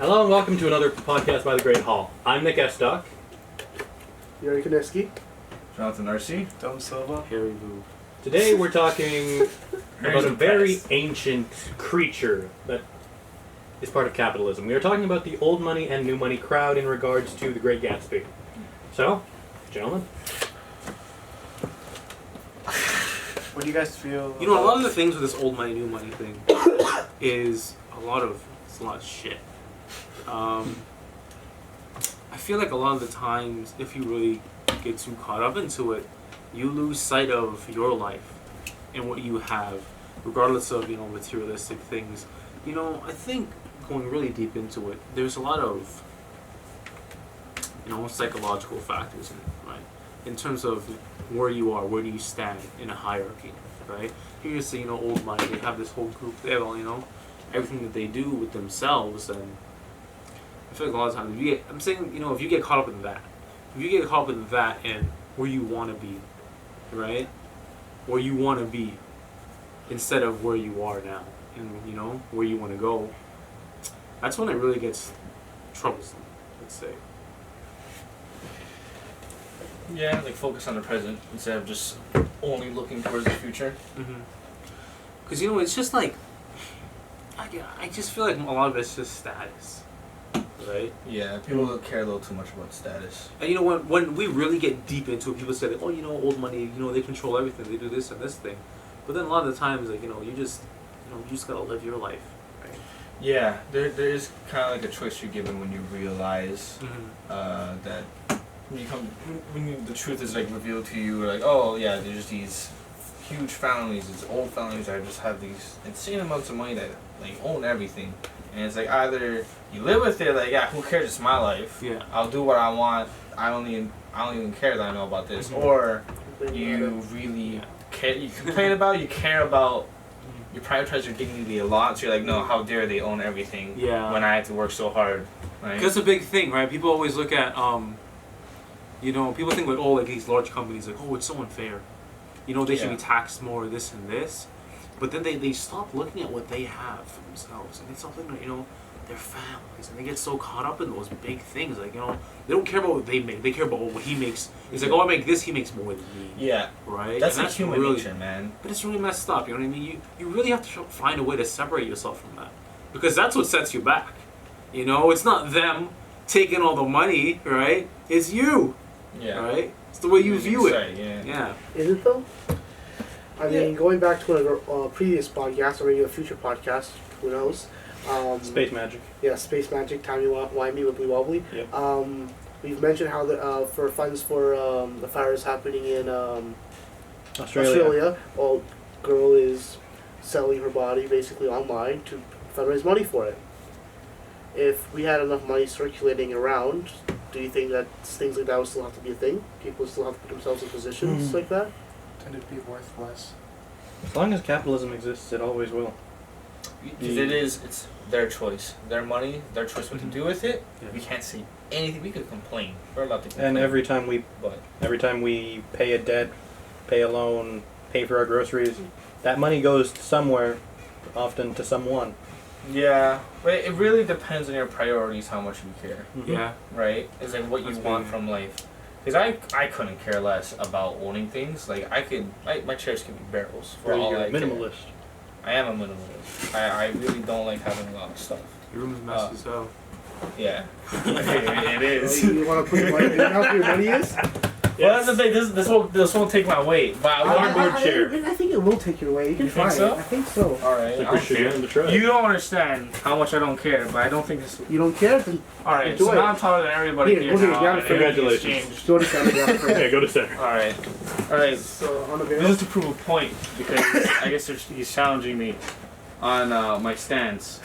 Hello and welcome to another podcast by the Great Hall. I'm Nick Estock. Yuri Koniski. Jonathan Arcee. Dom Silva. Harry Vu. Today we're talking about a very impressed. ancient creature that is part of capitalism. We are talking about the old money and new money crowd in regards to the Great Gatsby. So, gentlemen. What do you guys feel? You know, a lot of the things with this old money, new money thing is a lot of shit. I feel like a lot of the times, if you really get too caught up into it, you lose sight of your life and what you have, regardless of, you know, materialistic things. You know, I think going really deep into it, there's a lot of, you know, psychological factors in it, right? In terms of where you are, where do you stand in a hierarchy, right? You just say, you know, old money, they have this whole group, they have all, you know, everything that they do with themselves, and I feel like a lot of times, I'm saying, you know, if you get caught up in that, and where you want to be, right? Where you want to be, instead of where you are now, and, you know, where you want to go, that's when it really gets troublesome, let's say. Yeah, like focus on the present instead of just only looking towards the future. Because, you know, it's just like, I just feel like a lot of it's just status, right? Yeah, people care a little too much about status. And, you know, when we really get deep into it, people say, like, oh, you know, old money, you know, they control everything, they do this and this thing. But then a lot of the times, like, you know, you just gotta live your life, right? Yeah, there is kind of like a choice you're given when you realize that when the truth is like revealed to you, like, oh yeah, there's these huge families, these old families that just have these insane amounts of money that like own everything, and it's like either you live with it, like, yeah, who cares? It's my life. Yeah. I'll do what I want. I don't even care that I know about this. Or you really care. You complain about. You care about. You prioritize your dignity a lot. So you're like, no, how dare they own everything? Yeah. When I have to work so hard. Right? Because it's a big thing, right? People always look at, you know, people think like, oh, like these large companies, like, oh, it's so unfair. You know, they should be taxed more, this and this. But then they stop looking at what they have for themselves. And they stop looking at, you know, their families. And they get so caught up in those big things. Like, you know, they don't care about what they make. They care about what he makes. It's like, oh, I make this, he makes more than me. Yeah. Right? That's and like human really, nature, man. But it's really messed up, you know what I mean? You really have to find a way to separate yourself from that. Because that's what sets you back. You know, it's not them taking all the money, right? It's you. Yeah. Right? It's the way you view it. Yeah. Is it though? I mean, going back to a previous podcast or maybe a future podcast, who knows? Space magic. Yeah, Space Magic, Timey-wimey, wibbly-wobbly. Yep. We've mentioned how for funds for the fires happening in Australia. well, girl is selling her body basically online to fundraise money for it. If we had enough money circulating around, do you think that things like that would still have to be a thing? People still have to put themselves in positions like that? Tend to be worth less. As long as capitalism exists, it always will. Because it's their choice, their money, their choice what to do with it. Yeah. We can't say anything. We could complain. We're allowed to complain. And every time we pay a debt, pay a loan, pay for our groceries, that money goes somewhere, often to someone. Yeah, but it really depends on your priorities, how much you care. Yeah. Right? It's like what you want from life. Because I couldn't care less about owning things. Like, my chairs can be barrels for all I care. Minimalist. I am a minimalist. I really don't like having a lot of stuff. Your room's messy as hell. Yeah. it is. You want to put your money in how your money is? Well, that's the thing. This won't take my weight. But I think it will take your weight. You can try so? it. I think so. All right. I think we should end the try. You don't understand how much I don't care, but I don't think this. You don't care? Then All right. enjoy So it. now I'm taller than everybody Here, here. go to now, the and Congratulations. everything's changed. go to Canada. Yeah, go to center. All right. All right. So on the This is to prove a point because I guess he's challenging me on my stance.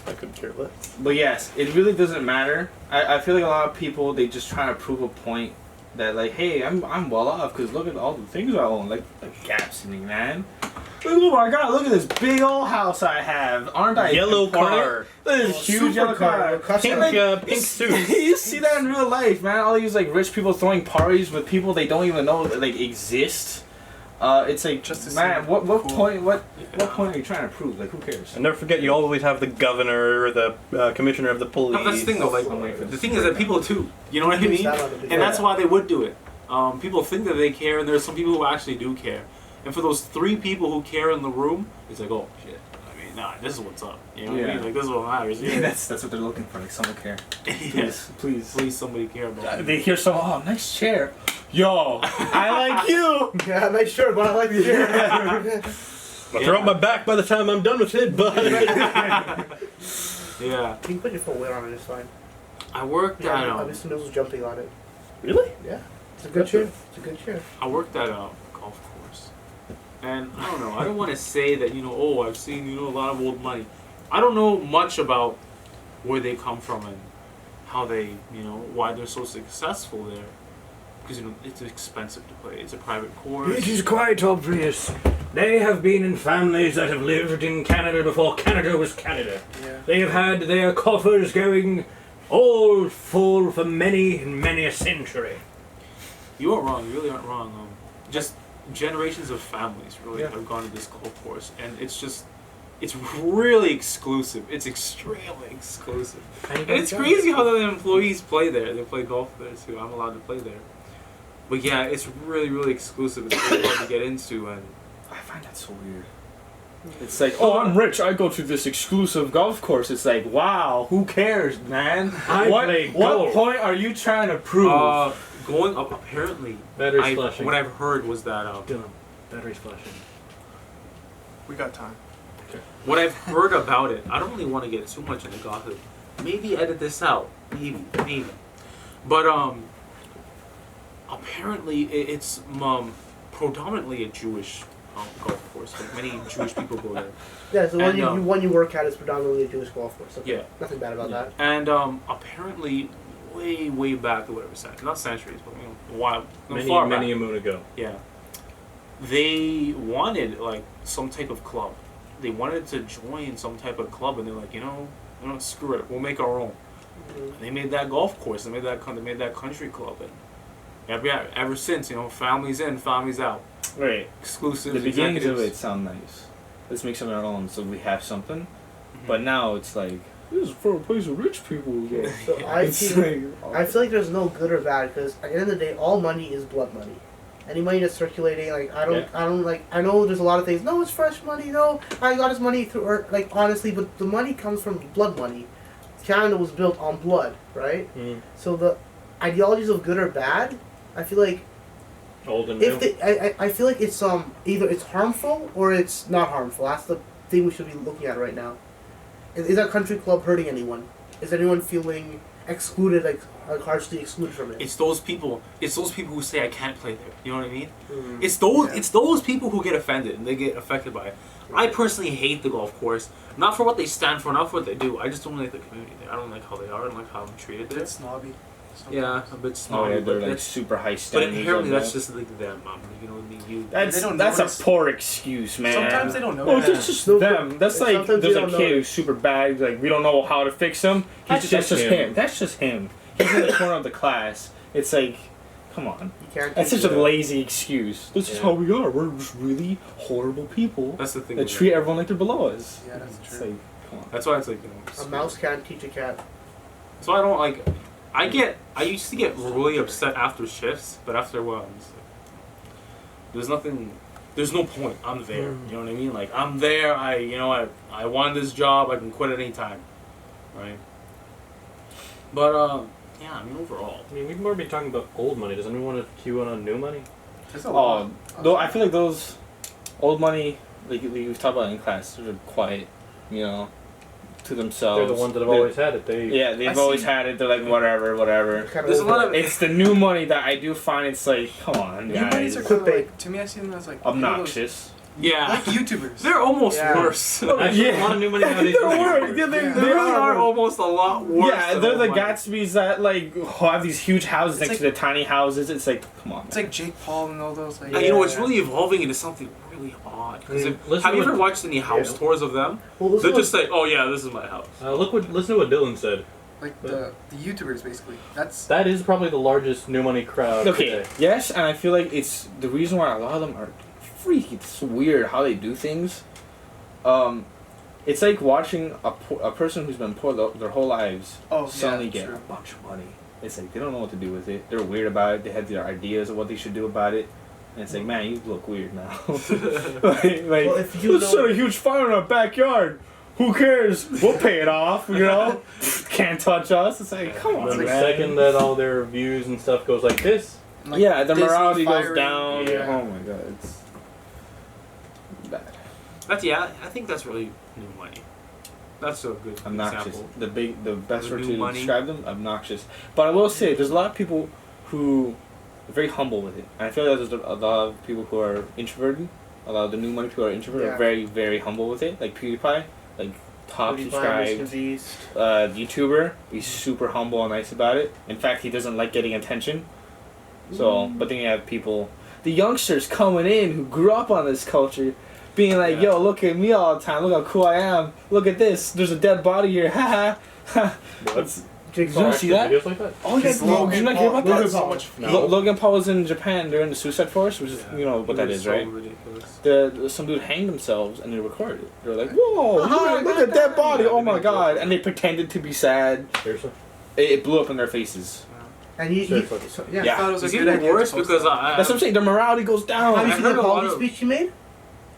I couldn't care less. But yes, it really doesn't matter. I feel like a lot of people, they just try to prove a point that, like, hey, I'm well off because look at all the things I own, like Gapsing, man. Oh my god, look at this big old house I have. Aren't I Yellow important? car. Look at this huge yellow car. Pink suit. You see that in real life, man. All these like rich people throwing parties with people they don't even know like exist. It's like Just to man, seem what cool. point what Yeah. point are you trying to prove? Like who cares? And never forget, you always have the governor or the commissioner of the police. No, that's the thing though. Like I'm waiting for the this thing to is that break people too. You know what I mean? And that's why they would do it. People think that they care, and there's some people who actually do care. And for those 3 people who care in the room, it's like, oh shit. I mean, nah, this is what's up. You know what I Yeah. mean? Like this is what matters. Yeah, that's what they're looking for. Like someone care. Yeah. Please. Please, somebody care about me. They hear so nice chair. Yo, I like you. Yeah, nice shirt, but I like the shirt. I'll throw out my back by the time I'm done with it, but Yeah. You can put your full weight on it, it's fine. I worked Yeah, at Mr. Mills was jumping on it. really? Yeah. It's a good chair. It's a good chair. I worked at a golf course, and I don't know. I don't want to say that oh, I've seen a lot of old money. I don't know much about where they come from and how they why they're so successful there. Because it's expensive to play. It's a private course. It is quite obvious. They have been in families that have lived in Canada before Canada was Canada. Yeah. They have had their coffers going all full for many and many a century. You aren't wrong. You really aren't wrong. Just generations of families really Yeah. have gone to this golf course, and it's really exclusive. It's extremely exclusive. And it's crazy how the employees play there. They play golf there too. I'm allowed to play there. But yeah, it's really, really exclusive. It's really hard to get into, and I find that so weird. It's like, oh, I'm rich. I go to this exclusive golf course. It's like, wow, who cares, man? play what golf. point are you trying to prove? going up apparently. Battery's flashing. What I've heard was that Dylan, battery's flashing. We got time. what I've heard about it. I don't really want to get too much into gossip. Maybe edit this out. Maybe. But apparently it's predominantly a Jewish golf course. Like many Jewish people go there. Yeah, so And, one you work at is predominantly a Jewish golf course. Okay. Yeah. Nothing bad about that. And apparently, way back, whatever century, not centuries, but a while, far back. Many a moon ago. Yeah. They wanted like some type of club. They wanted to join some type of club, and they're like, screw it, we'll make our own. And they made that golf course. They made that country club, and ever since, families in, families out. Right. Exclusive. The beginnings of executives. it sound nice. Let's make something our own, so we have something. But now it's like, this is for a place where rich people go. So I It's feel like, I feel like there's no good or bad because at the end of the day, all money is blood money. Any money that's circulating, like I know there's a lot of things. No, it's fresh money. No, I got his money through, honestly, but the money comes from blood money. Canada was built on blood, right? Mm. So the ideologies of good or bad, I feel like Old and if new. I feel like it's either it's harmful or it's not harmful. That's the thing we should be looking at right now. Is that country club hurting anyone? Is anyone feeling excluded, like harshly excluded from it? It's those people. It's those people who say I can't play there. You know what I mean? Mm. It's those. Yeah. It's those people who get offended and they get affected by it. I personally hate the golf course, not for what they stand for, not for what they do. I just don't like the community there. I don't like how they are. I don't like how I'm treated there. It's snobby. Yeah, a bit oh snobby. yeah, they're but like that's, super high but standards. inherently like that's that. just like them. You know what I mean? That's They don't that's notice. a poor excuse, man. Sometimes they don't know Oh, that. that's just No, them. That's like sometimes there's they a don't kid know. who's super bad. He's like, we don't know how to fix him. That's That's just him. him. That's just him. He's in the corner of the class. It's like, come on. You can't. That's teach such a that. lazy excuse. This is Yeah. how we are. We're just really horrible people That's the thing. that with treat it. everyone like they're below us. Yeah, that's It's true. like, come on. That's why it's like A mouse can't teach a cat. So I don't like. I used to get really upset after shifts, but after a while, I'm just like, there's nothing. There's no point. I'm there. You know what I mean? Like I'm there. I want this job. I can quit at any time, right? But yeah. I mean, overall, I mean, we've more been talking about old money. Does anyone want to cue in on new money? There's a lot. Though I feel like those old money, like we've talked about in class, they're quiet, to themselves. They're the ones that have They're- always had it. Yeah, they've I always see. had it. They're like whatever. Kind There's a lot of- It's the new money that I do find. It's like, come on, New bunnies guys, are kind of Clickbait. like, to me, I see them as like obnoxious. yeah, like YouTubers. they're almost Yeah. worse. Actually, a lot of new money nowadays. They're worse. Yeah, They they really are are. almost a lot worse. Yeah, than they're the old money. Gatsby's that like have these huge houses It's next like- to the tiny houses. It's like, come on, It's man. like Jake Paul and all those. Like, And it's really evolving into something really odd. 'Cause Listen have you to ever what- watched any house Yeah. tours of them? Well, this They're is just like, oh yeah, this is my house. Listen to what Dylan said. like the YouTubers basically. That's That is probably the largest new money crowd Okay, today. yes, and I feel like it's the reason why a lot of them are it's weird how they do things. It's like watching a person who's been poor their whole lives suddenly get true. a bunch of money. It's like they don't know what to do with it. They're weird about it. They have their ideas of what they should do about it. And it's like, man, you look weird now. like Well, if you let's know- set a huge fire in our backyard. Who cares? We'll pay it off, you know? Can't touch us. It's like, come on, The man. second that all their views and stuff goes like this, Like yeah, the Disney morality goes firing- down. Yeah. Oh my god, it's bad. I think that's really new money. That's a good Obnoxious. example. The best The word new to money. describe them, obnoxious. But I will say, there's a lot of people who are very humble with it. And I feel like there's a lot of people who are introverted. A lot of the new money people who are introverted Yeah. are very, very humble with it. Like PewDiePie, like top PewDiePie, subscribed Mr. Beast. YouTuber. He's super humble and nice about it. In fact, he doesn't like getting attention. So, but then you have people, the youngsters coming in who grew up on this culture, being like, Yeah. yo, look at me all the time. Look how cool I am. Look at this. There's a dead body here. Ha ha. That's- Jake You don't Paul. see that? Videos like that? Oh, yeah. Because Did you Logan not hear Paul- about Logan that? Paul. much. No. Logan Paul was in Japan during the Suicide Force, which is, Yeah. you know what It that was is, so right? ridiculous. Some dude hanged themselves and they recorded it. They were like, whoa, Oh, look at that body. Yeah, Oh my they god. did. And they pretended to be sad. Seriously? It blew up in their faces. And he Seriously. so, Yeah, Yeah. I thought it was It's a good even idea. worse to post because that. That's what I'm saying. Their morality goes down. Have you I seen heard the a lot apology of- speech he made?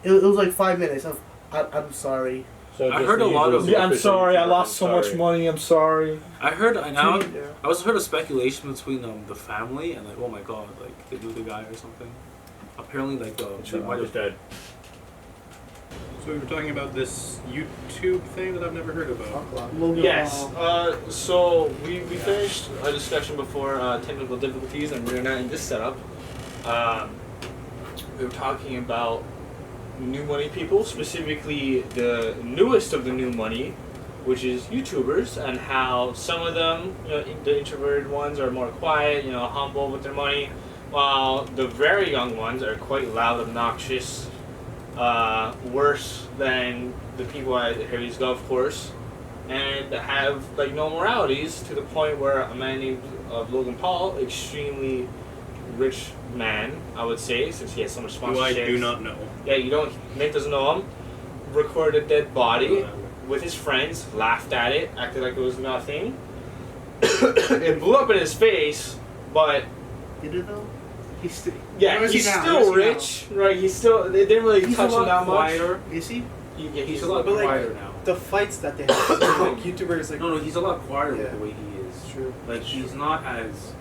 It was like 5 minutes of, I'm sorry. So I just heard the a lot usual of- Yeah, I'm official sorry. I YouTuber, lost I'm so much sorry. money. I'm sorry. I heard now. Yeah. I also heard a speculation between the family and like, oh my god, like they knew the guy or something. Apparently, like they Sure. might He's have. dead. So we were talking about this YouTube thing that I've never heard about. Logan Yes. Paul. So we finished our discussion before technical difficulties, and we're not in this setup. We were talking about new money people, specifically the newest of the new money, which is YouTubers, and how some of them, you know, the introverted ones, are more quiet, you know, humble with their money, while the very young ones are quite loud, obnoxious, worse than the people at Harry's golf course, and have like no moralities to the point where a man named Logan Paul, extremely rich man, I would say, since he has so much Who sponsorships. I do not know. Yeah, you don't. Nick doesn't know him. Recorded a dead body with his friends, laughed at it, acted like it was nothing. It blew up in his face, but Did it though? He's still. yeah, Where is he's he now? still Where is he rich, right? He's still. They didn't really He's touch a him lot that quieter. much. Is he? Yeah, He's a lot But, like, quieter now. The fights that they have, like YouTubers, like No, he's a lot quieter Yeah. with the way he is. True. Like he's not as.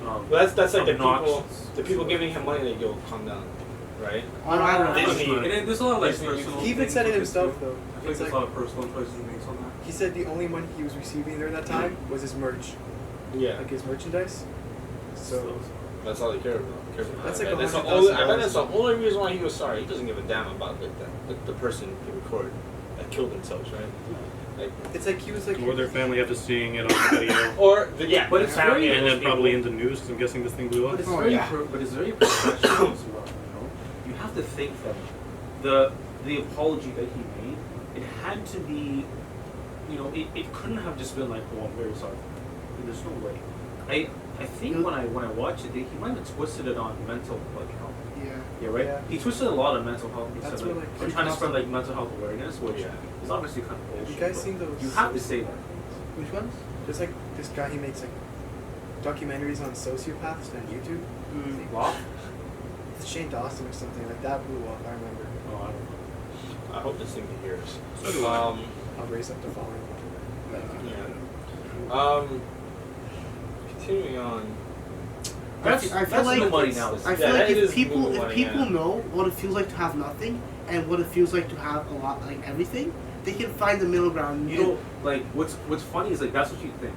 Well, that's like obnoxious. the people giving him money. Like, yo, calm down, right? I don't know. Disney. There's a lot of like Disney, personal. He even things said it with himself too. though. I feel like It's there's like a lot of personal choices he makes on that. he said the only money he was receiving during that time was his merch, Yeah, like his merchandise. So that's all they care about. That's like that's the $100,000 only. I bet that's the only reason why he was sorry. He doesn't give a damn about the person he recorded that killed themselves, right? Like, it's like he was like. Or their family after seeing it on the video. or yeah, But it's family very- And then people. probably in the news, because I'm guessing this thing blew up. But it's Oh, very, yeah. but it's very professional as well. You know, you have to think that the apology that he made, it had to be, you know, it couldn't have just been like, oh, I'm very sorry. There's no way. I think when I watched it, he might have twisted it on mental like health. Yeah. Yeah, right. Yeah. He twisted a lot of mental health. He That's said, where, like, like, I'm trying to spread like mental health awareness, which Yeah. is obviously kind of bullshit. Have you guys but seen those? You have to say that. Which ones? There's like this guy. He makes like documentaries on sociopaths on YouTube. Wow. It's Shane Dawson or something like that. Blew up. I remember. Oh, I don't know. I hope this thing can hear us. So do I. I'll raise up the following. Yeah. Continuing on. I feel That's like the money now. I feel Yeah, like that if is people moving money, yeah. know what it feels like to have nothing and what it feels like to have a lot, like everything, they can find the middle ground. You know, like what's funny is like that's what you think.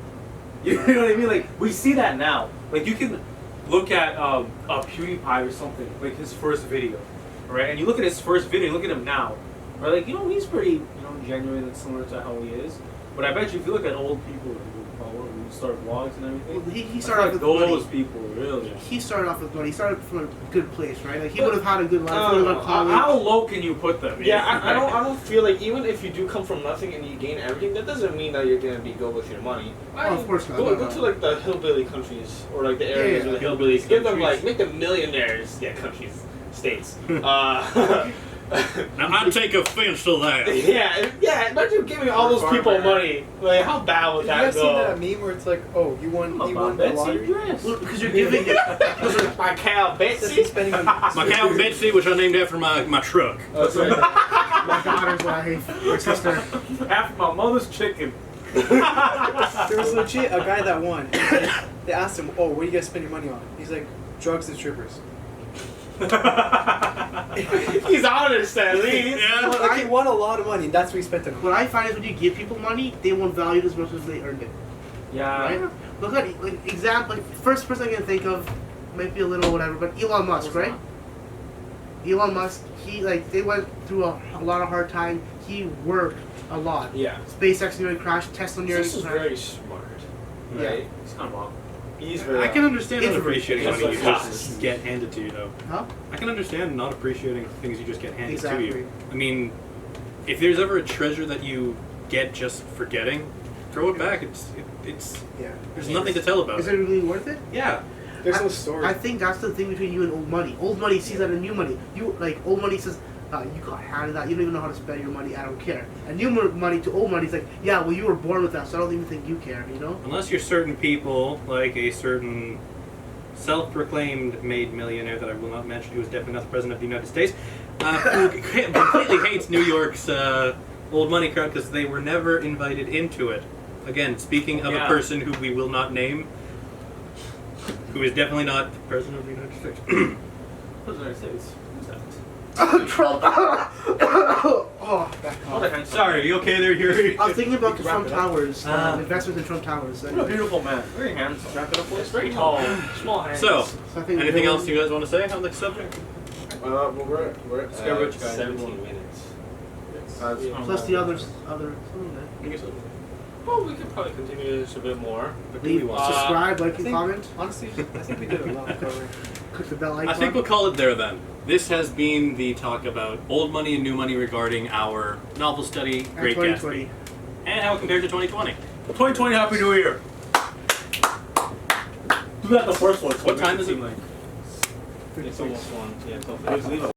You know what I mean? Like we see that now. Like you can look at a PewDiePie or something, like his first video, right? And you look at his first video, look at him now, right? Like he's pretty, genuine and similar to how he is. But I bet you if you look at old people who start vlogs and everything, Well, he I started off feel with like those money. people really. He started off with money. He started from a good place, right? Like he would have had a good life. I Would don't have know. gone to How college. low can you put them? Yeah, I don't feel like even if you do come from nothing and you gain everything, that doesn't mean that you're gonna be good with your money. Oh, of course not. Go, No, go no. to like the hillbilly countries or like the areas Yeah, with the yeah. hillbillies. Give them Countries. like make them millionaires. Yeah, countries. States. Now I take offense to that. yeah. Imagine giving all those people money. Like, how bad would You that guys seen that go? meme where it's like, oh, you won the lottery? Because you're giving it. My cow Just Betsy. spending on My cow Betsy, which I named after my truck. Oh, sorry. My daughter's wife, or sister. After my mother's chicken. There was legit a guy that won. They asked him, oh, what do you guys spend your money on? He's like, drugs and strippers. He's honest at least. Yeah. Like, he won a lot of money, and that's what he spent it on. What I find is when you give people money, they won't value it as much as they earned it. Yeah. Right? Look at example. First person I can think of might be a little whatever, but Elon Musk, right? Elon Musk, they went through a lot of hard time. He worked a lot. Yeah. SpaceX nearly crashed. Tesla nearly This is crashed. very smart. Yeah. Right? He's kind of wild. He's very. I can understand It's not appreciating it's money you like just get handed to you, though. Huh? I can understand not appreciating things you just get handed to Exactly. you. I mean, if there's ever a treasure that you get just for getting, throw it back. It's Yeah. there's nothing to tell about Is it. it really worth it? Yeah. There's no story. I think that's the thing between you and old money. Old money sees that in new money. Old money says, you got handed that. You don't even know how to spend your money. I don't care. And new money to old money is like, yeah, well, you were born with that, so I don't even think you care. You know? Unless you're certain people, like a certain self-proclaimed made millionaire that I will not mention, who is definitely not the president of the United States, who completely hates New York's old money crowd because they were never invited into it. Again, speaking of a person who we will not name, who is definitely not the president of the United States. President of the United States. Who's that? Trump. Oh, Sorry, you okay there, Yuri? I was thinking about the Wrap Trump it up. Towers, investments in Trump Towers. What a beautiful man. Very handsome. Wrap it up, boys. Very tall. Small hands. So, So I think anything else you guys want to say on the subject? Well, we're at Scare Rich guy. 17 minutes. Plus the other. Well, we could probably continue this a bit more. Leave, subscribe, like, and comment. Honestly, I think we did a lot of covering. Click the bell icon. I think we'll call it there then. This has been the talk about old money and new money regarding our novel study, And Great 2020. Gatsby, and how it compared to 2020. 2020, Happy New Year! Do that the first one. What time is it? Like, It's almost 1. Yeah, it's